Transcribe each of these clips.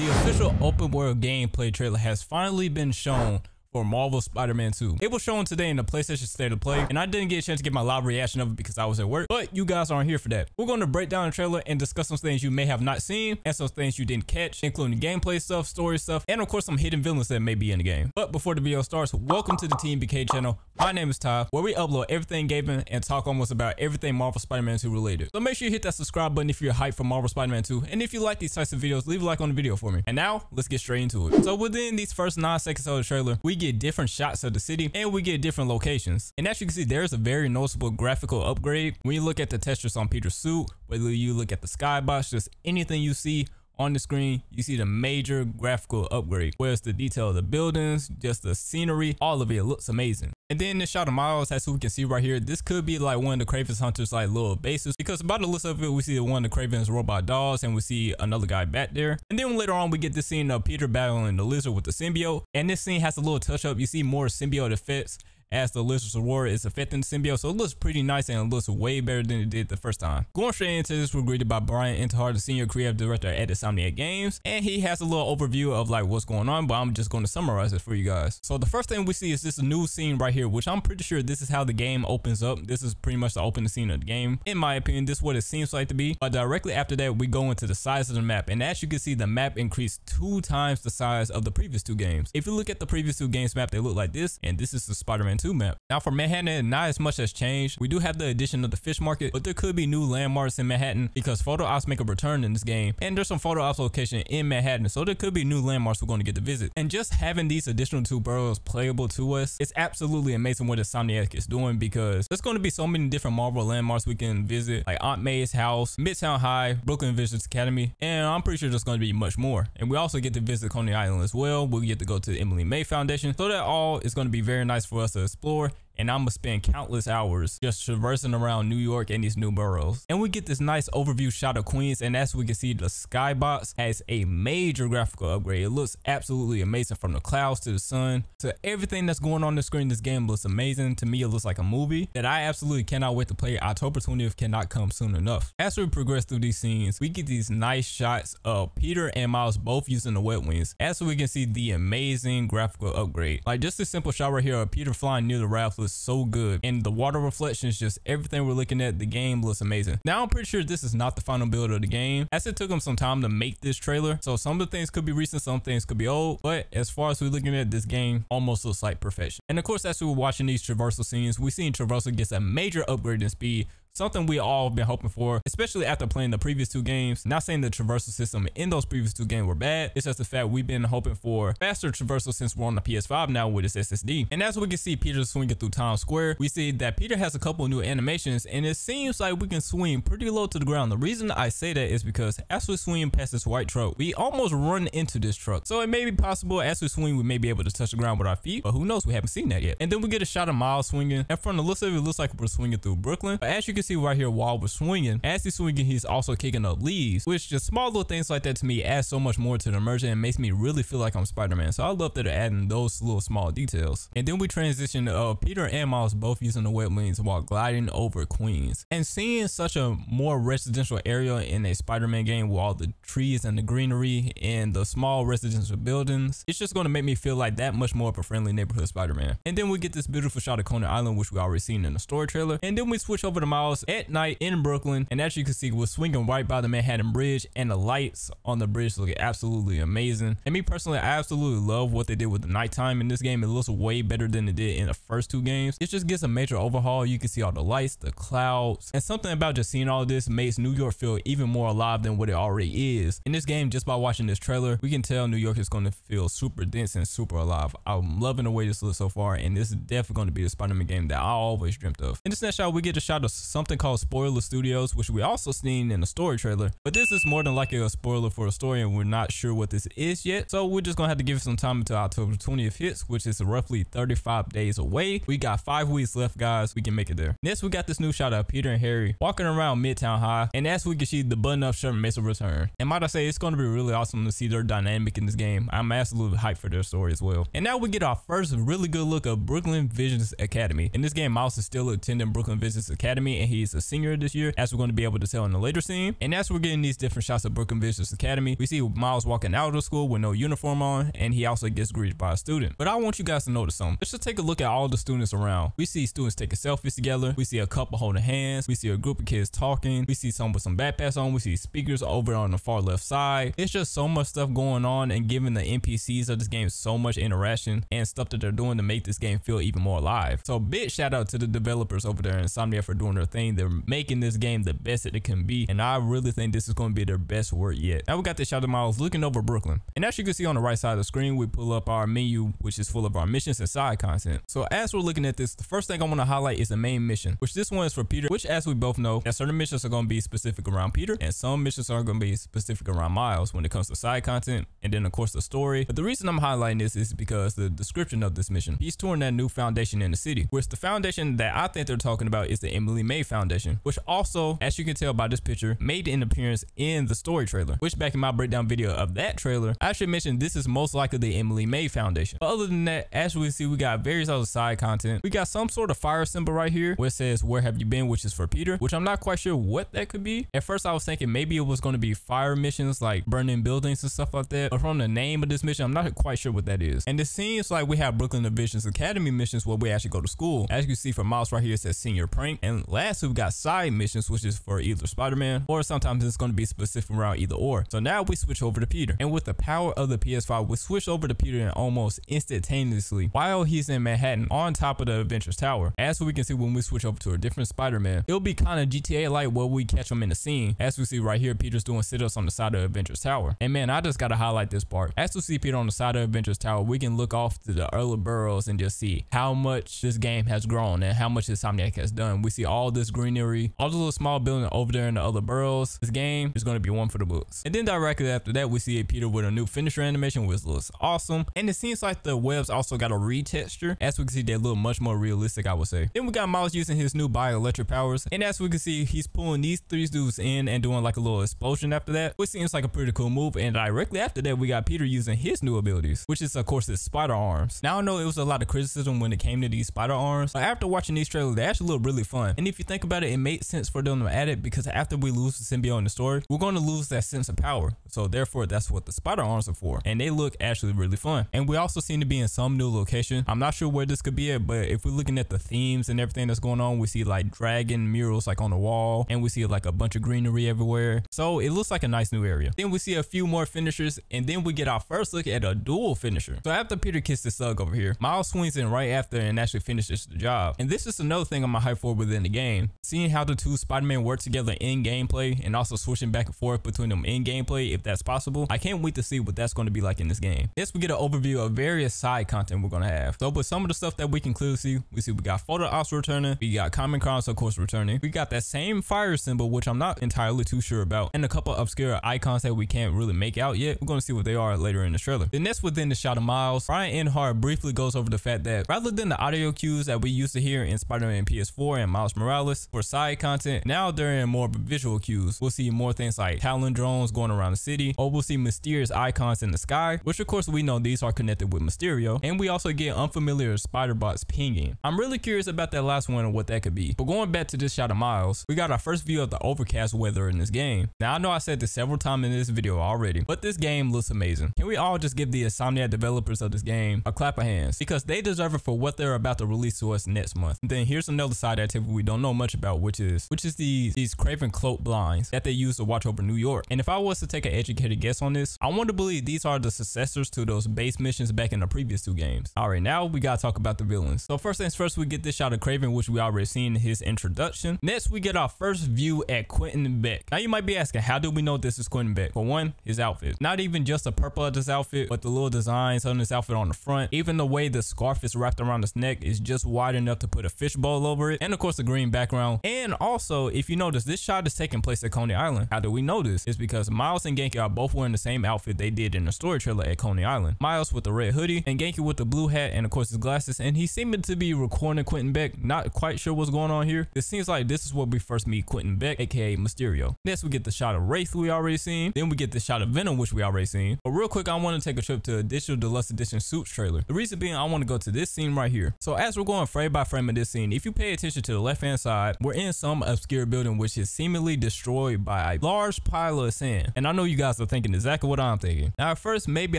The official open world gameplay trailer has finally been shown for Marvel Spider-Man 2. It was shown today in the PlayStation State of Play, and I didn't get a chance to get my live reaction of it because I was at work, but you guys aren't here for that. We're going to break down the trailer and discuss some things you may have not seen and some things you didn't catch, including gameplay stuff, story stuff, and of course some hidden villains that may be in the game. But before the video starts, welcome to the Team BK channel. My name is Ty, where we upload everything gaming and talk almost about everything Marvel Spider-Man 2 related. So make sure you hit that subscribe button if you're hyped for Marvel Spider-Man 2, and if you like these types of videos, leave a like on the video for me. And now, let's get straight into it. So within these first 9 seconds of the trailer, we get different shots of the city and we get different locations. And as you can see, there's a very noticeable graphical upgrade. When you look at the textures on Peter's suit, whether you look at the skybox, just anything you see on the screen, you see the major graphical upgrade. Whereas the detail of the buildings, just the scenery, all of it looks amazing. And then this shot of Miles, as we can see right here, this could be like one of the Kraven's Hunters like little bases, because by the looks of it, we see one of the Kraven's robot dogs and we see another guy back there. And then later on, we get this scene of Peter battling the lizard with the symbiote. And this scene has a little touch up. You see more symbiote effects as the lizard's reward is affecting the symbiote, so it looks pretty nice and it looks way better than it did the first time. Going straight into this, we're greeted by Brian Intihar, the senior creative director at Insomniac Games, and he has a little overview of like what's going on, but I'm just going to summarize it for you guys. So the first thing we see is this new scene right here, which I'm pretty sure this is how the game opens up. This is pretty much the opening scene of the game. In my opinion, this is what it seems like to be. But directly after that, we go into the size of the map, and as you can see, the map increased 2 times the size of the previous 2 games. If you look at the previous 2 games map, they look like this, and this is the Spider-Man 2 map. Now for Manhattan, not as much has changed. We do have the addition of the fish market, but there could be new landmarks in Manhattan because photo ops make a return in this game, and there's some photo ops location in Manhattan, so there could be new landmarks we're going to get to visit. And just having these additional 2 boroughs playable to us, it's absolutely amazing what Insomniac is doing, because there's going to be so many different Marvel landmarks we can visit, like Aunt May's house, Midtown High, Brooklyn Visions Academy, and I'm pretty sure there's going to be much more. And we also get to visit Coney Island as well. We'll get to go to the Emily May Foundation, so that all is going to be very nice for us to explore. And I'm gonna spend countless hours just traversing around New York and these new boroughs. And we get this nice overview shot of Queens, and as we can see, the skybox has a major graphical upgrade. It looks absolutely amazing, from the clouds to the sun to everything that's going on the screen. This game looks amazing. To me, it looks like a movie that I absolutely cannot wait to play. October 20th cannot come soon enough. As we progress through these scenes, we get these nice shots of Peter and Miles both using the wet wings. As we can see, the amazing graphical upgrade. Like just this simple shot right here of Peter flying near the raft looks so good, and the water reflections, just everything we're looking at, the game looks amazing. Now I'm pretty sure this is not the final build of the game, as it took them some time to make this trailer, so some of the things could be recent, some things could be old, but as far as we're looking at, this game almost looks like perfection. And of course, as we were watching these traversal scenes, we seen traversal gets a major upgrade in speed, something we all have been hoping for, especially after playing the previous 2 games. Not saying the traversal system in those previous 2 games were bad, it's just the fact we've been hoping for faster traversal since we're on the PS5 now with its SSD. And as we can see Peter swinging through Times Square, we see that Peter has a couple of new animations, and it seems like we can swing pretty low to the ground. The reason I say that is because as we swing past this white truck, we almost run into this truck. So it may be possible as we swing, we may be able to touch the ground with our feet, but who knows, we haven't seen that yet. And then we get a shot of Miles swinging, and from the looks of it, it looks like we're swinging through Brooklyn. But as you can see right here, while we're swinging, as he's swinging, he's also kicking up leaves, which just small little things like that to me add so much more to the immersion and makes me really feel like I'm Spider-Man. So I love that they're adding those little small details. And then we transition to Peter and Miles both using the wet wings while gliding over Queens, and seeing such a more residential area in a Spider-Man game with all the trees and the greenery and the small residential buildings, it's just going to make me feel like that much more of a friendly neighborhood Spider-Man. And then we get this beautiful shot of Coney Island, which we already seen in the story trailer. And then we switch over to Miles at night in Brooklyn, and as you can see, we're swinging right by the Manhattan Bridge, and the lights on the bridge look absolutely amazing. And me personally, I absolutely love what they did with the nighttime in this game. It looks way better than it did in the first 2 games. It just gets a major overhaul. You can see all the lights, the clouds, and something about just seeing all of this makes New York feel even more alive than what it already is. In this game, just by watching this trailer, we can tell New York is going to feel super dense and super alive. I'm loving the way this looks so far, and this is definitely going to be the Spider-Man game that I always dreamt of. In this next shot, we get a shot of something called Spoiler Studios, which we also seen in the story trailer, but this is more than likely a spoiler for a story, and we're not sure what this is yet, so we're just gonna have to give it some time until October 20th hits, which is roughly 35 days away. We got 5 weeks left, guys. We can make it there. Next, we got this new shot of Peter and Harry walking around Midtown High, and as we can see, the button-up shirt makes a return. And might I say, it's going to be really awesome to see their dynamic in this game. I'm absolutely hyped for their story as well. And now we get our first really good look of Brooklyn Visions Academy. In this game, Miles is still attending Brooklyn Visions Academy, and he's a senior this year, as we're going to be able to tell in the later scene. And as we're getting these different shots of Brooklyn Vicious Academy, we see Miles walking out of school with no uniform on, and he also gets greeted by a student. But I want you guys to notice something. Let's just take a look at all the students around. We see students taking selfies together. We see a couple holding hands. We see a group of kids talking. We see some with some backpacks on. We see speakers over on the far left side. It's just so much stuff going on, and giving the NPCs of this game so much interaction and stuff that they're doing to make this game feel even more alive. So big shout out to the developers over there in Insomniac for doing their thing. They're making this game the best that it can be, and I really think this is going to be their best work yet. Now we got this shot of Miles looking over Brooklyn, and as you can see on the right side of the screen, we pull up our menu, which is full of our missions and side content. So as we're looking at this, the first thing I want to highlight is the main mission, which this one is for Peter, which as we both know, that certain missions are going to be specific around Peter, and some missions are going to be specific around Miles when it comes to side content, and then of course the story. But the reason I'm highlighting this is because the description of this mission, he's touring that new foundation in the city, which the foundation that I think they're talking about is the Emily May Foundation, which also, as you can tell by this picture, made an appearance in the story trailer, which back in my breakdown video of that trailer, I actually mentioned this is most likely the Emily May Foundation. But other than that, as we see, we got various other side content. We got some sort of fire symbol right here where it says where have you been, which is for Peter, which I'm not quite sure what that could be. At first I was thinking maybe it was going to be fire missions like burning buildings and stuff like that, but from the name of this mission I'm not quite sure what that is. And it seems like we have Brooklyn Division's Academy missions where we actually go to school. As you can see for Miles right here, it says senior prank. And lastly, we got side missions, which is for either Spider-Man, or sometimes it's going to be specific around either or. So now we switch over to Peter, and with the power of the PS5, we switch over to Peter and almost instantaneously while he's in Manhattan on top of the Adventures Tower. As we can see, when we switch over to a different Spider-Man, it'll be kind of GTA like where we catch him in the scene. As we see right here, Peter's doing sit-ups on the side of Adventures Tower. And man, I just gotta highlight this part. As we see Peter on the side of Adventures Tower, we can look off to the early boroughs and just see how much this game has grown and how much Insomniac has done. We see all this greenery, all the little small buildings over there in the other boroughs. This game is going to be one for the books. And then directly after that, we see Peter with a new finisher animation, which looks awesome. And it seems like the webs also got a retexture. As we can see, they look much more realistic, I would say. Then we got Miles using his new bioelectric powers. And as we can see, he's pulling these three dudes in and doing like a little explosion after that, which seems like a pretty cool move. And directly after that, we got Peter using his new abilities, which is of course his spider arms. Now I know it was a lot of criticism when it came to these spider arms, but after watching these trailers, they actually look really fun. And if you think about it, it made sense for them to add it, because after we lose the symbiote in the story, we're going to lose that sense of power. So therefore, that's what the spider arms are for. And they look actually really fun. And we also seem to be in some new location. I'm not sure where this could be at, but if we're looking at the themes and everything that's going on, we see like dragon murals like on the wall, and we see like a bunch of greenery everywhere. So it looks like a nice new area. Then we see a few more finishers, and then we get our first look at a dual finisher. So after Peter kissed the slug over here, Miles swings in right after and actually finishes the job. And this is another thing I'm gonna hype for within the game. Seeing how the two Spider-Man work together in gameplay, and also switching back and forth between them in gameplay if that's possible. I can't wait to see what that's going to be like in this game. Next, we get an overview of various side content we're going to have. So with some of the stuff that we can clearly see, we got photo ops returning, we got common crimes of course returning, we got that same fire symbol, which I'm not entirely too sure about, and a couple obscure icons that we can't really make out yet. We're going to see what they are later in the trailer. Then next, within the shot of Miles, Brian Enhart briefly goes over the fact that rather than the audio cues that we used to hear in Spider-Man PS4 and Miles Morales for side content, now they're in more visual cues. We'll see more things like Talon drones going around the city, or we'll see mysterious icons in the sky, which of course we know these are connected with Mysterio, and we also get unfamiliar spider bots pinging. I'm really curious about that last one and what that could be. But going back to this shot of Miles, we got our first view of the overcast weather in this game. Now I know I said this several times in this video already, but this game looks amazing. Can we all just give the Insomniac developers of this game a clap of hands, because they deserve it for what they're about to release to us next month. And then here's another side activity we don't know much about, which is these Craven cloak blinds that they use to watch over New York. And if I was to take an educated guess on this, I want to believe these are the successors to those base missions back in the previous two games. Alright, now we gotta talk about the villains. So first things first, we get this shot of Craven, which we already seen in his introduction. Next, we get our first view at Quentin Beck. Now you might be asking, how do we know this is Quentin Beck? For one, his outfit. Not even just the purple of this outfit, but the little designs on this outfit on the front. Even the way the scarf is wrapped around his neck is just wide enough to put a fishbowl over it. And of course the green background. And also, if you notice, this shot is taking place at Coney Island. How do we know this? It's because Miles and Genki are both wearing the same outfit they did in the story trailer at Coney Island. Miles with the red hoodie and Genki with the blue hat and of course his glasses, and he seemed to be recording Quentin Beck. Not quite sure what's going on here. It seems like this is where we first meet Quentin Beck, aka Mysterio. Next, we get the shot of Wraith we already seen. Then we get the shot of Venom, which we already scene. But real quick, I want to take a trip to Additional Deluxe Edition Suits trailer. The reason being, I want to go to this scene right here. So as we're going frame by frame of this scene, if you pay attention to the left hand side, we're in some obscure building which is seemingly destroyed by a large pile of sand. And I know you guys are thinking exactly what I'm thinking. Now at first, maybe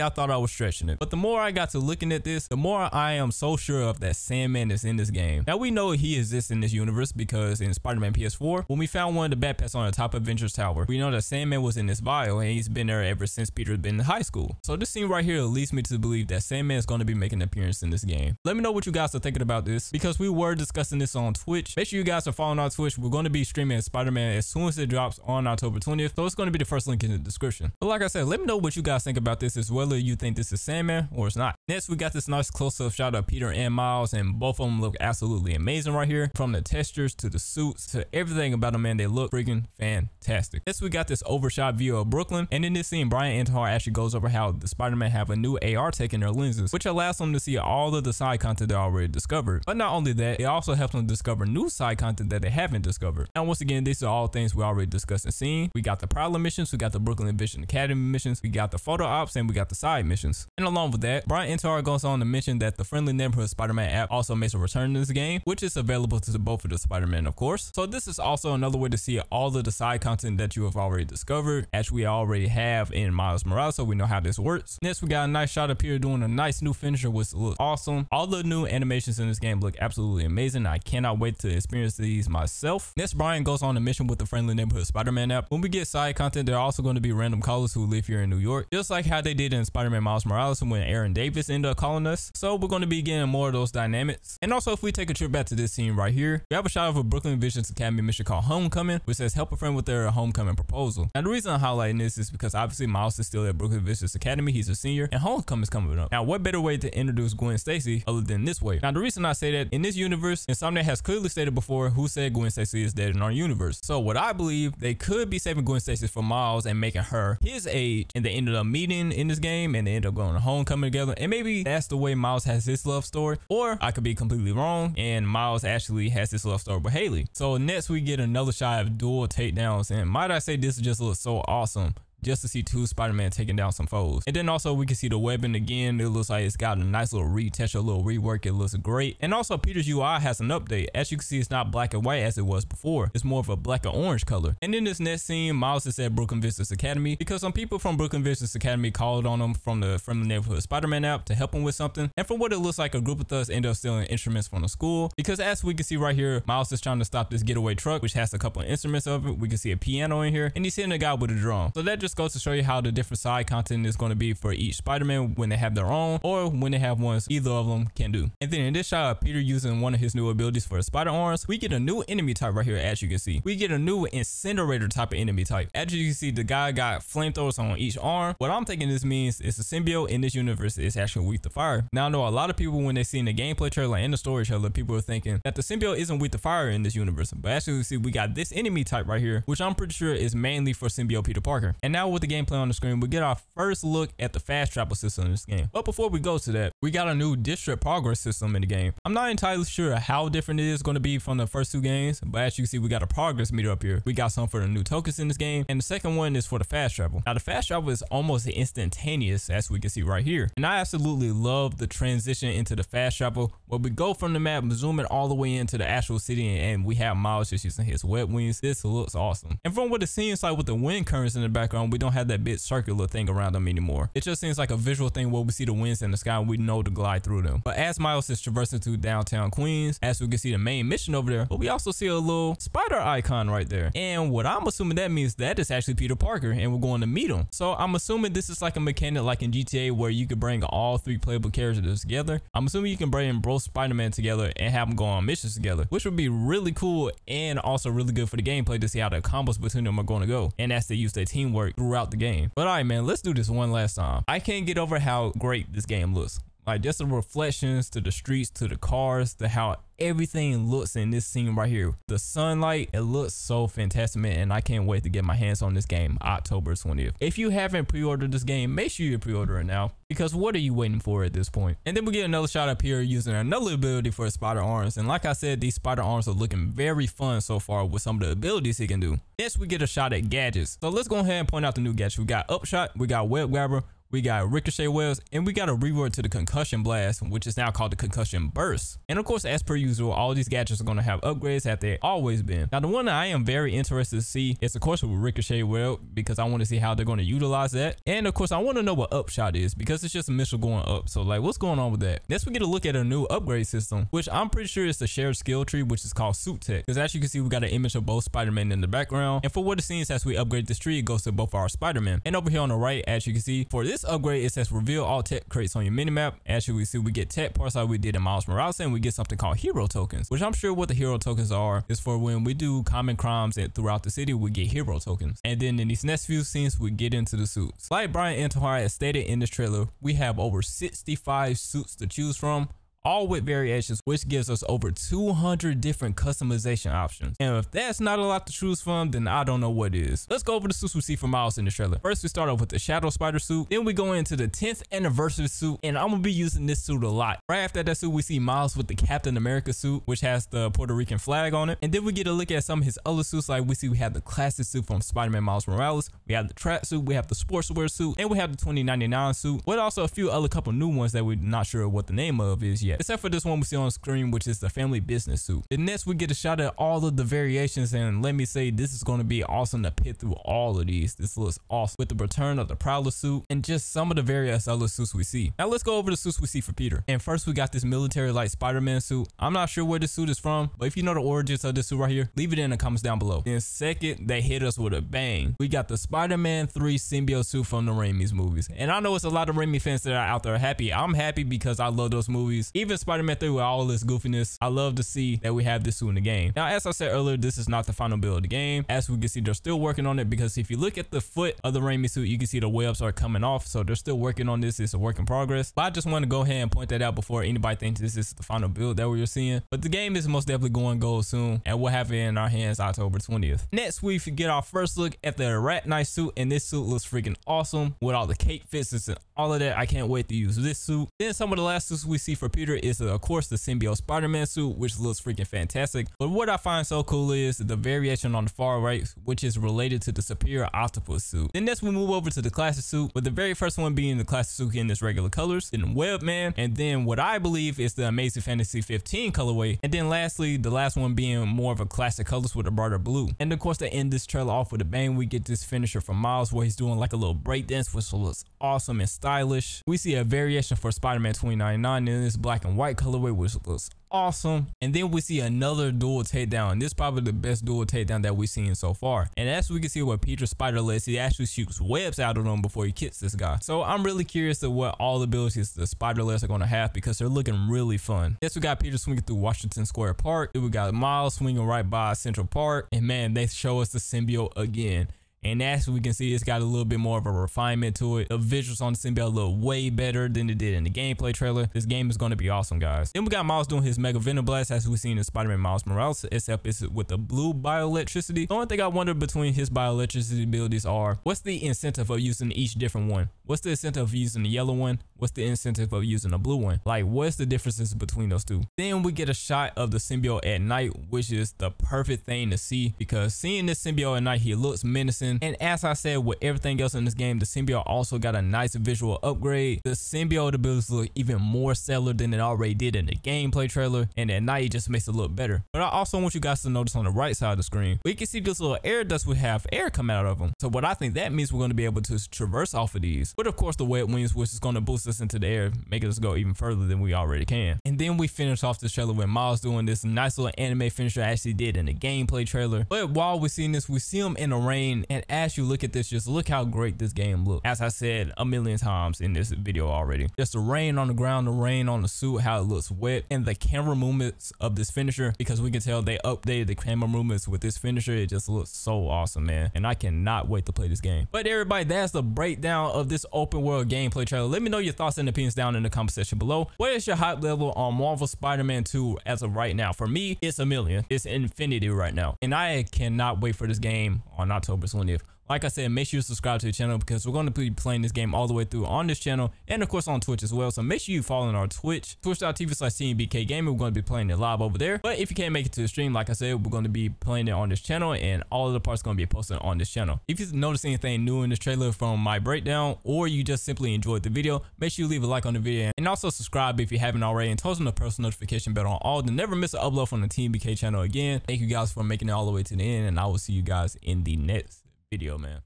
I thought I was stretching it, but the more I got to looking at this, the more I am so sure of that Sandman that's in this game. Now we know he exists in this universe because in Spider-Man PS4, when we found one of the backpacks on the top of Avengers Tower, we know that Sandman was in this vial and he's been there ever since Peter's been in high school. So this scene right here leads me to believe that Sandman is going to be making an appearance in this game. Let me know what you guys are thinking about this, because we were discussing this on Twitch. Make sure you guys are following our Twitch. We're going to be streaming Spider-Man as soon as it drops on October 20th. So it's going to be the first link in the description. But like I said, let me know what you guys think about this, as whether you think this is Sandman or it's not. Next, we got this nice close-up shot of Peter and Miles, and both of them look absolutely amazing right here. From the textures to the suits to everything about them, man, they look freaking fantastic. Next, we got this overshot view of Brooklyn, and in this scene, Brian Antihar actually goes over how the Spider-Man have a new AR tech in their lenses, which allows them to see all of the side content they already discovered. But not only that, it also helps them discover new side content that they haven't discovered. Now, once again, these are all things we already discussed and seen. We got the Prowler missions, we got the Brooklyn Vision Academy missions, we got the photo ops, and we got the side missions. And along with that, Brian Antihar goes on to mention that the Friendly Neighborhood Spider-Man app also makes a return in this game, which is available to both of the Spider-Man, of course. So this is also another way to see all of the side content that you have already discovered, as we already have in Miles Morales, so we know how this works. Next, we got a nice shot of Peter doing a nice new finisher, which looks awesome. All the new animations in this game look absolutely amazing. I cannot wait to experience these myself. Next, Brian goes on a mission with the Friendly Neighborhood Spider-Man app. When we get side content, there are also going to be random callers who live here in New York, just like how they did in Spider-Man Miles Morales when Aaron Davis ended up calling us. So we're going to be getting more of those dynamics. And also, if we take a trip back to this scene right here, we have a shot of a Brooklyn Visions Academy mission called Homecoming, which says help a friend with their homecoming proposal. Now the reason I'm highlighting this is because obviously Miles is still at Brooklyn Visions Academy. He's a senior and Homecoming is coming up. Now what better way to introduce Gwen Stacy other than this way? Now the reason I say that, in this universe, Insomniac has clearly stated before who said Gwen Stacy is dead in our universe. So what I believe, they could be saving Gwen Stacy for Miles and making her his age, and they ended up meeting in this game and they ended up going to Homecoming together, and maybe that's the way Miles has his love story. Or I could be completely wrong and Miles actually has this love story with Haley. So next we get another shot of dual takedowns, and might I say, this just looks so awesome just to see two Spider-Man taking down some foes. And then also we can see the weapon again. It looks like it's got a nice little retouch, a little rework. It looks great. And also Peter's UI has an update. As you can see, it's not black and white as it was before. It's more of a black and orange color. And in this next scene, Miles is at Brooklyn Visions Academy because some people from Brooklyn Visions Academy called on him from the Friendly Neighborhood Spider-Man app to help him with something. And from what it looks like, a group of thugs end up stealing instruments from the school, because as we can see right here, Miles is trying to stop this getaway truck, which has a couple of instruments of it. We can see a piano in here, and he's hitting a guy with a drum. So that just goes to show you how the different side content is going to be for each Spider-Man when they have their own, or when they have ones either of them can do. And then in this shot of Peter using one of his new abilities for the spider arms, we get a new enemy type right here. As you can see, we get a new incinerator type of enemy type. As you can see, the guy got flamethrowers on each arm. What I'm thinking this means is a symbiote in this universe is actually weak to fire. Now I know a lot of people, when they see in the gameplay trailer and the story trailer, people are thinking that the symbiote isn't weak to fire in this universe, but actually we see we got this enemy type right here, which I'm pretty sure is mainly for symbiote Peter Parker. And now with the gameplay on the screen, we get our first look at the fast travel system in this game. But before we go to that, we got a new district progress system in the game. I'm not entirely sure how different it is going to be from the first two games, but as you can see, we got a progress meter up here. We got some for the new tokens in this game, and the second one is for the fast travel. Now the fast travel is almost instantaneous, as we can see right here, and I absolutely love the transition into the fast travel where we go from the map, zoom it all the way into the actual city, and we have Miles just using his web wings. This looks awesome. And from what it seems like with the wind currents in the background, we don't have that big circular thing around them anymore. It just seems like a visual thing where we see the winds in the sky and we know to glide through them. But as Miles is traversing to downtown Queens, as we can see the main mission over there, but we also see a little spider icon right there. And what I'm assuming that means, that is actually Peter Parker and we're going to meet him. So I'm assuming this is like a mechanic like in GTA where you could bring all three playable characters together. I'm assuming you can bring both Spider-Man together and have them go on missions together, which would be really cool and also really good for the gameplay to see how the combos between them are going to go. And as they use their teamwork throughout the game. But all right, man, let's do this one last time. I can't get over how great this game looks. Like just the reflections to the streets, to the cars, to how everything looks in this scene right here. The sunlight, it looks so fantastic, man, and I can't wait to get my hands on this game October 20th. If you haven't pre-ordered this game, make sure you pre-order it now, because what are you waiting for at this point? And then we get another shot up here using another ability for spider arms, and like I said, these spider arms are looking very fun so far with some of the abilities he can do. Next, we get a shot at gadgets. So let's go ahead and point out the new gadgets. We got Upshot, we got Web Grabber, we got Ricochet Webs, and we got a reward to the Concussion Blast, which is now called the Concussion Burst. And of course, as per usual, all these gadgets are going to have upgrades that they've always been. Now, the one that I am very interested to see is, of course, with Ricochet Web, because I want to see how they're going to utilize that. And of course, I want to know what Upshot is, because it's just a missile going up. So like, what's going on with that? Next, we get a look at a new upgrade system, which I'm pretty sure is the shared skill tree, which is called Suit Tech. Because as you can see, we got an image of both Spider-Man in the background. And for what it seems, as we upgrade this tree, it goes to both our Spider-Man. And over here on the right, as you can see, for this upgrade, it says reveal all tech crates on your minimap. As you can see, we get tech parts like we did in Miles Morales, and we get something called hero tokens, which I'm sure what the hero tokens are is for when we do common crimes and throughout the city, we get hero tokens. And then in these next few scenes, we get into the suits. Like Brian Antihar has stated in this trailer, we have over 65 suits to choose from, all with variations, which gives us over 200 different customization options. And if that's not a lot to choose from, then I don't know what is. Let's go over the suits we see for Miles in the trailer. First, we start off with the Shadow Spider suit. Then we go into the 10th anniversary suit, and I'm gonna be using this suit a lot. Right after that suit, we see Miles with the Captain America suit, which has the Puerto Rican flag on it. And then we get a look at some of his other suits. Like we have the classic suit from Spider-Man Miles Morales, we have the track suit, we have the sportswear suit, and we have the 2099 suit, with also a few other couple new ones that we're not sure what the name of is yet. Except for this one we see on screen, which is the family business suit. Then next we get a shot at all of the variations, and let me say, this is going to be awesome to pit through all of these. This looks awesome with the return of the Prowler suit and just some of the various other suits we see. Now let's go over the suits we see for Peter. And first we got this military like Spider-Man suit. I'm not sure where this suit is from, but if you know the origins of this suit right here, leave it in the comments down below. Then second, they hit us with a bang. We got the Spider-Man 3 symbiote suit from the Raimi's movies. And I know it's a lot of Raimi fans that are out there happy. I'm happy because I love those movies. Even Spider-Man 3 with all this goofiness, I love to see that we have this suit in the game. Now, as I said earlier, this is not the final build of the game. As we can see, they're still working on it, because if you look at the foot of the Raimi suit, you can see the webs are coming off. So they're still working on this. It's a work in progress. But I just want to go ahead and point that out before anybody thinks this is the final build that we're seeing. But the game is most definitely going gold soon, and we'll have it in our hands October 20th. Next, we get our first look at the Rat Knight suit, and this suit looks freaking awesome with all the cape fits and all of that. I can't wait to use this suit. Then some of the last suits we see for Peter is, of course, the symbiote Spider-Man suit, which looks freaking fantastic. But what I find so cool is the variation on the far right, which is related to the Superior Octopus suit. Then next we move over to the classic suit, with the very first one being the classic suit in its regular colors, then Webman, and then what I believe is the Amazing Fantasy 15 colorway, and then lastly the last one being more of a classic colors with a brighter blue. And of course, to end this trailer off with a bang, we get this finisher from Miles where he's doing like a little breakdance, which looks awesome and stylish. We see a variation for Spider-Man 2099 in this black and white colorway, which looks awesome. And then we see another dual takedown. This is probably the best dual takedown that we've seen so far. And as we can see with Peter's spider legs, he actually shoots webs out of them before he kicks this guy. So I'm really curious to what all the abilities the spider legs are going to have, because they're looking really fun. Next we got Peter swinging through Washington Square Park. Then we got Miles swinging right by Central Park. And man, they show us the symbiote again. And as we can see, it's got a little bit more of a refinement to it. The visuals on the symbiote look way better than it did in the gameplay trailer. This game is going to be awesome, guys. Then we got Miles doing his Mega Venom Blast, as we've seen in Spider-Man Miles Morales, except it's with the blue bioelectricity. The only thing I wonder between his bioelectricity abilities are, what's the incentive of using each different one? What's the incentive of using the yellow one? What's the incentive of using the blue one? Like, what's the differences between those two? Then we get a shot of the symbiote at night, which is the perfect thing to see, because seeing this symbiote at night, he looks menacing. And as I said, with everything else in this game, the symbiote also got a nice visual upgrade. The symbiote abilities look even more stellar than it already did in the gameplay trailer, and at night it just makes it look better. But I also want you guys to notice on the right side of the screen, we can see this little air dust we have air coming out of them. So what I think that means, we're going to be able to traverse off of these. But of course, the web wings, which is going to boost us into the air, making us go even further than we already can. And then we finish off this trailer with Miles doing this nice little anime finisher I actually did in the gameplay trailer. But while we're seeing this, we see him in the rain, and And as you look at this, just look how great this game looks. As I said a million times in this video already, just the rain on the ground, the rain on the suit, how it looks wet, and the camera movements of this finisher, because we can tell they updated the camera movements with this finisher. It just looks so awesome, man, and I cannot wait to play this game. But everybody, that's the breakdown of this open world gameplay trailer. Let me know your thoughts and opinions down in the comment section below. What is your hype level on Marvel Spider-Man 2 as of right now? For me, it's a million. It's infinity right now, and I cannot wait for this game on October 20th. Like I said, make sure you subscribe to the channel because we're going to be playing this game all the way through on this channel and of course on Twitch as well. So make sure you follow on our Twitch, twitch.tv/TNBK Gaming. We're going to be playing it live over there. But if you can't make it to the stream, like I said, we're going to be playing it on this channel and all of the parts are going to be posted on this channel. If you notice anything new in this trailer from my breakdown, or you just simply enjoyed the video, make sure you leave a like on the video and also subscribe if you haven't already, and toss on the post notification bell on all to never miss an upload from the TNBK channel again. Thank you guys for making it all the way to the end, and I will see you guys in the next video, man.